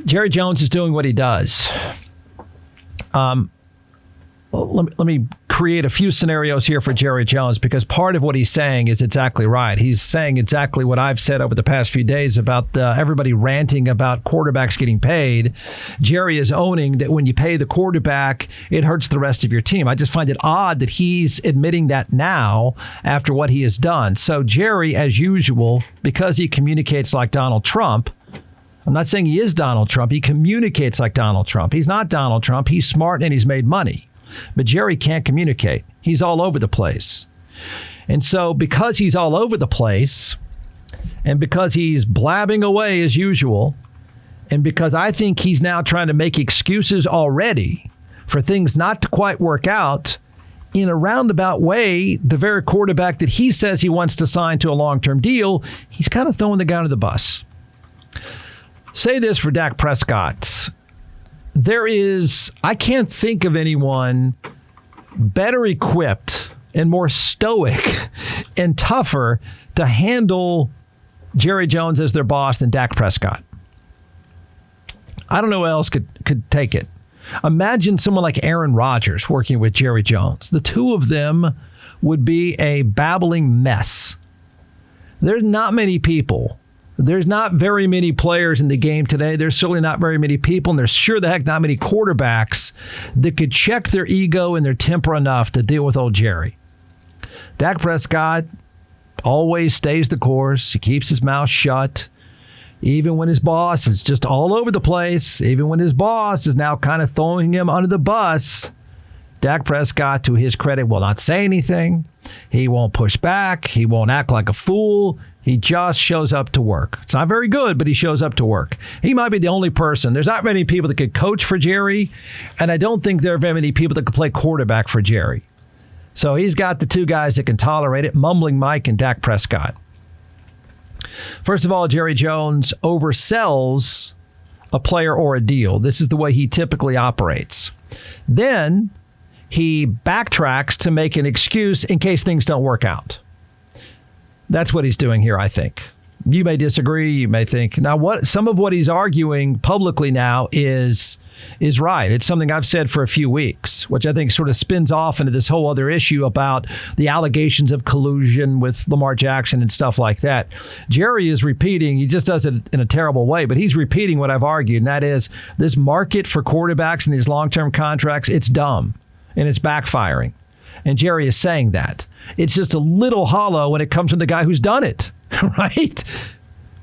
Jerry Jones is doing what he does. Let me create a few scenarios here for Jerry Jones, because part of what he's saying is exactly right. He's saying exactly what I've said over the past few days about everybody ranting about quarterbacks getting paid. Jerry is owning that when you pay the quarterback, it hurts the rest of your team. I just find it odd that he's admitting that now after what he has done. So Jerry, as usual, because he communicates like Donald Trump, I'm not saying he is Donald Trump. He communicates like Donald Trump. He's not Donald Trump. He's smart and he's made money. But Jerry can't communicate. He's all over the place. And so because he's all over the place, and because he's blabbing away as usual, and because I think he's now trying to make excuses already for things not to quite work out, in a roundabout way, the very quarterback that he says he wants to sign to a long-term deal, he's kind of throwing the guy under the bus. Say this for Dak Prescott. I can't think of anyone better equipped and more stoic and tougher to handle Jerry Jones as their boss than Dak Prescott. I don't know who else could take it. Imagine someone like Aaron Rodgers working with Jerry Jones. The two of them would be a babbling mess. There's not many people. There's not very many players in the game today. There's certainly not very many people, and there's sure the heck not many quarterbacks that could check their ego and their temper enough to deal with old Jerry. Dak Prescott always stays the course. He keeps his mouth shut. Even when his boss is just all over the place, even when his boss is now kind of throwing him under the bus, Dak Prescott, to his credit, will not say anything. He won't push back. He won't act like a fool. He just shows up to work. It's not very good, but he shows up to work. He might be the only person. There's not many people that could coach for Jerry, and I don't think there are very many people that could play quarterback for Jerry. So he's got the two guys that can tolerate it, Mumbling Mike and Dak Prescott. First of all, Jerry Jones oversells a player or a deal. This is the way he typically operates. Then he backtracks to make an excuse in case things don't work out. That's what he's doing here, I think. You may disagree. You may think. Now, some of what he's arguing publicly now is right. It's something I've said for a few weeks, which I think sort of spins off into this whole other issue about the allegations of collusion with Lamar Jackson and stuff like that. Jerry is repeating. He just does it in a terrible way, but he's repeating what I've argued, and that is this market for quarterbacks and these long-term contracts, it's dumb, and it's backfiring. And Jerry is saying that. It's just a little hollow when it comes from the guy who's done it, right?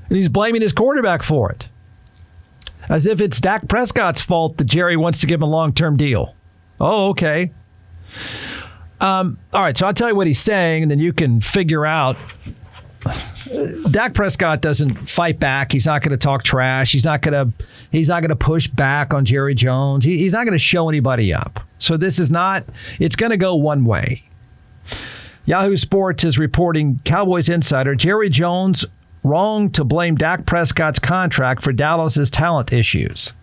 And he's blaming his quarterback for it. As if it's Dak Prescott's fault that Jerry wants to give him a long-term deal. Oh, okay. All right, so I'll tell you what he's saying, and then you can figure out. Dak Prescott doesn't fight back. He's not going to talk trash. He's not going to push back on Jerry Jones. He's not going to show anybody up. So this is not. It's going to go one way. Yahoo Sports is reporting Cowboys insider Jerry Jones wrong to blame Dak Prescott's contract for Dallas's talent issues.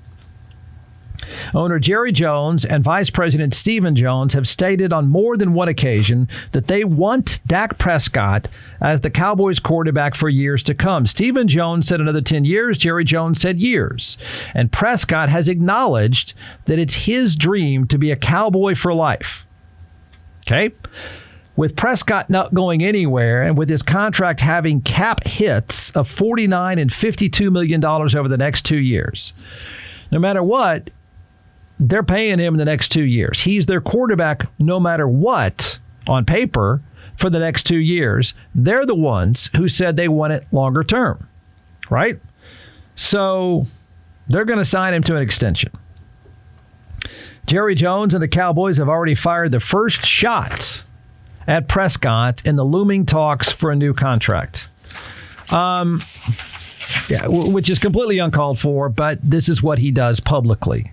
Owner Jerry Jones and Vice President Stephen Jones have stated on more than one occasion that they want Dak Prescott as the Cowboys quarterback for years to come. Stephen Jones said another 10 years. Jerry Jones said years. And Prescott has acknowledged that it's his dream to be a Cowboy for life. Okay? With Prescott not going anywhere and with his contract having cap hits of $49 and $52 million over the next 2 years, no matter what, they're paying him in the next 2 years. He's their quarterback no matter what on paper for the next 2 years. They're the ones who said they want it longer term, right? So they're going to sign him to an extension. Jerry Jones and the Cowboys have already fired the first shot at Prescott in the looming talks for a new contract. Which is completely uncalled for, but this is what he does publicly.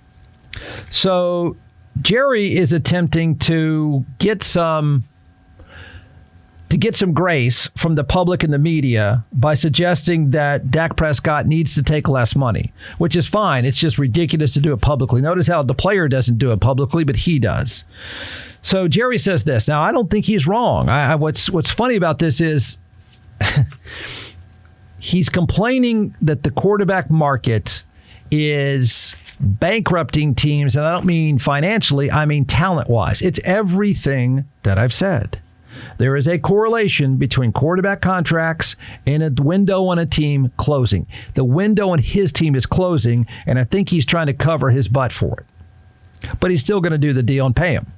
So Jerry is attempting to get some grace from the public and the media by suggesting that Dak Prescott needs to take less money, which is fine. It's just ridiculous to do it publicly. Notice how the player doesn't do it publicly, but he does. So Jerry says this. Now, I don't think he's wrong. What's funny about this is he's complaining that the quarterback market is bankrupting teams, and I don't mean financially, I mean talent-wise. It's everything that I've said. There is a correlation between quarterback contracts and a window on a team closing. The window on his team is closing, and I think he's trying to cover his butt for it. But he's still going to do the deal and pay him.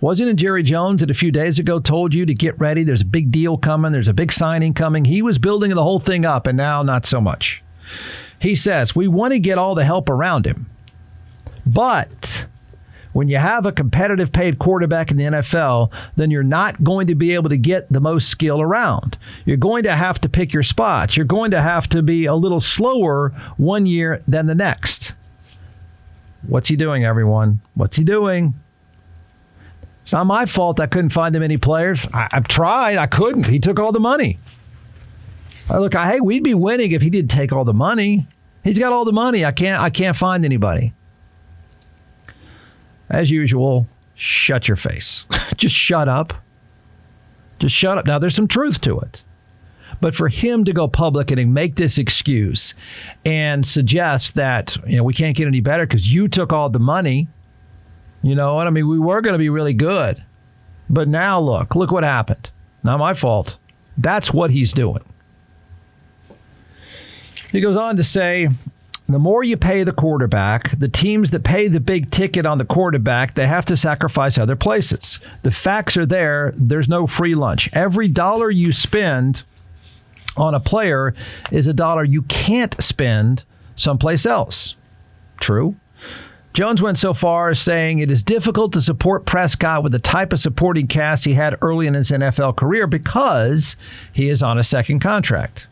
Wasn't it Jerry Jones that a few days ago told you to get ready? There's a big deal coming. There's a big signing coming. He was building the whole thing up, and now not so much. He says, we want to get all the help around him. But when you have a competitive paid quarterback in the NFL, then you're not going to be able to get the most skill around. You're going to have to pick your spots. You're going to have to be a little slower one year than the next. What's he doing, everyone? What's he doing? It's not my fault I couldn't find him any players. I've tried. I couldn't. He took all the money. Look, hey, we'd be winning if he didn't take all the money. He's got all the money. I can't find anybody. As usual, shut your face. Just shut up. Just shut up. Now, there's some truth to it. But for him to go public and make this excuse and suggest that, we can't get any better because you took all the money, you know what I mean? We were going to be really good. But now look what happened. Not my fault. That's what he's doing. He goes on to say, the more you pay the quarterback, the teams that pay the big ticket on the quarterback, they have to sacrifice other places. The facts are there. There's no free lunch. Every dollar you spend on a player is a dollar you can't spend someplace else. True. Jones went so far as saying it is difficult to support Prescott with the type of supporting cast he had early in his NFL career because he is on a second contract.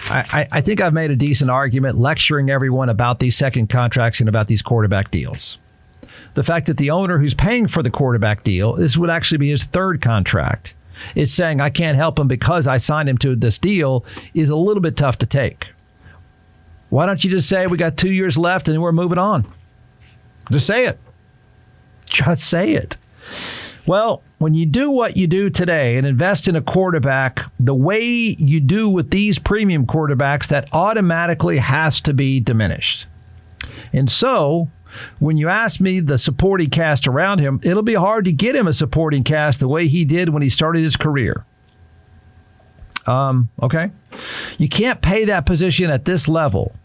I think I've made a decent argument lecturing everyone about these second contracts and about these quarterback deals. The fact that the owner who's paying for the quarterback deal, this would actually be his third contract, is saying I can't help him because I signed him to this deal is a little bit tough to take. Why don't you just say we got 2 years left and we're moving on? Just say it. Just say it. Well, when you do what you do today and invest in a quarterback the way you do with these premium quarterbacks, that automatically has to be diminished. And so, when you ask me the supporting cast around him, it'll be hard to get him a supporting cast the way he did when he started his career. Okay? You can't pay that position at this level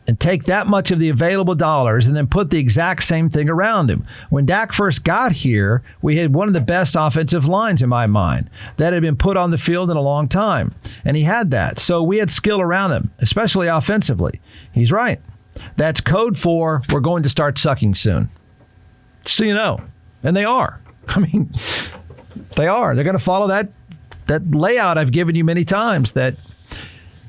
and take that much of the available dollars and then put the exact same thing around him. When Dak first got here, we had one of the best offensive lines in my mind that had been put on the field in a long time. And he had that. So we had skill around him, especially offensively. He's right. That's code for we're going to start sucking soon. So you know. And they are. I mean, they are. They're going to follow that layout I've given you many times.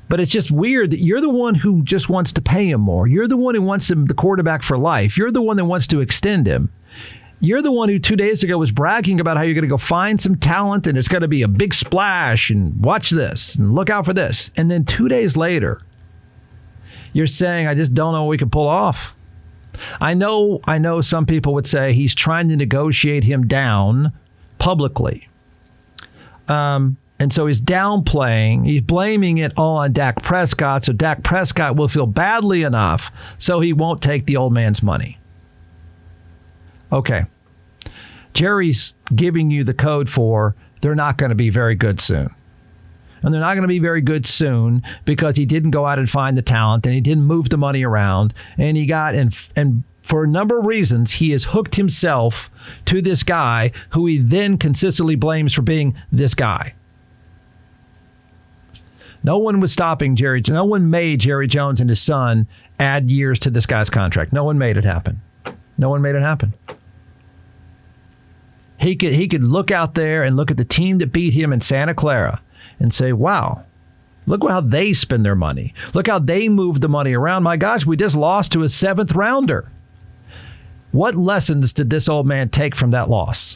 But it's just weird that you're the one who just wants to pay him more. You're the one who wants him the quarterback for life. You're the one that wants to extend him. You're the one who 2 days ago was bragging about how you're going to go find some talent and it's going to be a big splash and watch this and look out for this. And then 2 days later, you're saying, I just don't know what we can pull off. I know some people would say he's trying to negotiate him down publicly. And so he's downplaying, he's blaming it all on Dak Prescott, so Dak Prescott will feel badly enough so he won't take the old man's money. Okay. Jerry's giving you the code for they're not going to be very good soon. And they're not going to be very good soon because he didn't go out and find the talent and he didn't move the money around and he got and for a number of reasons, he has hooked himself to this guy who he then consistently blames for being this guy. No one was stopping Jerry. No one made Jerry Jones and his son add years to this guy's contract. No one made it happen. No one made it happen. He could look out there and look at the team that beat him in Santa Clara and say, wow, look how they spend their money. Look how they move the money around. My gosh, we just lost to a 7th rounder. What lessons did this old man take from that loss?